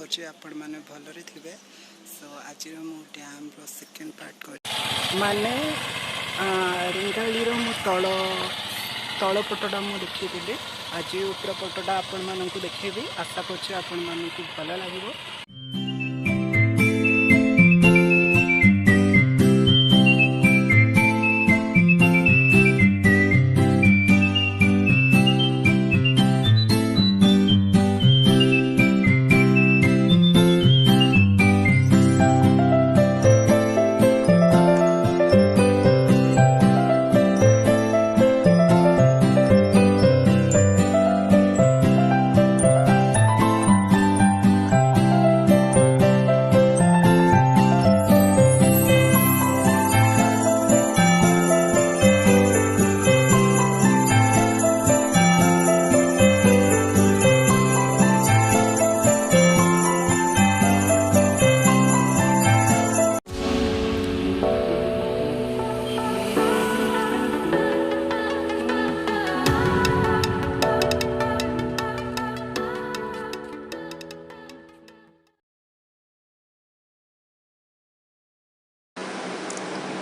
करुँचे आपण मैंने भलरे थे। सो आज मु डैम रो सेकेंड पार्ट कर माने रेंगाली रो मु तल पटटा मु देखी आज ऊपर पटटा आपण मानकु देखेबी। आशा करछि आपण मानकु भल लागिबो।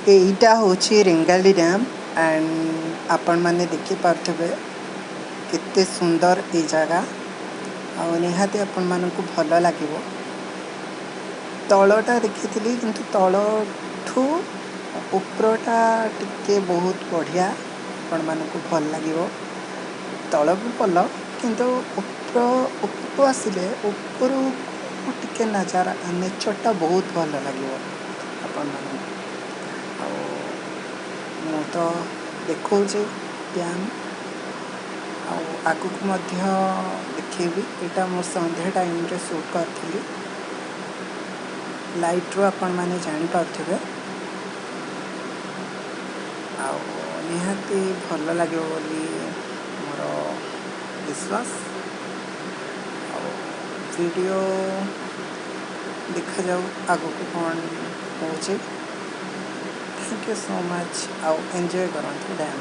एटा होची रेंगाली डैम एंड आपण माने देखि पारथबे केते सुंदर ए जगह आ निहाते आपण मानकु भल लागिवो। तळटा देखिथिली किंतु तळठू उपरटा टिके बहुत बढ़िया आपण मानकु भल लागिवो। तळ भी भल किंतु ऊपर आसिले ऊपर टिके नजारा नेचरटा बहुत भल लागिवो आपण मानकु। मु तो देखो डैम आगु को देखेबी। यहाँ मोर संध्या टाइम रे शूट करी लाइट रो आपण माने जानी पारथिबे आ निहाती भल लागे बोली मोर विश्वास। वीडियो देखा जाऊ आगु को कौन हो। Thank you so much. आउ एंजॉय करंतु डैम।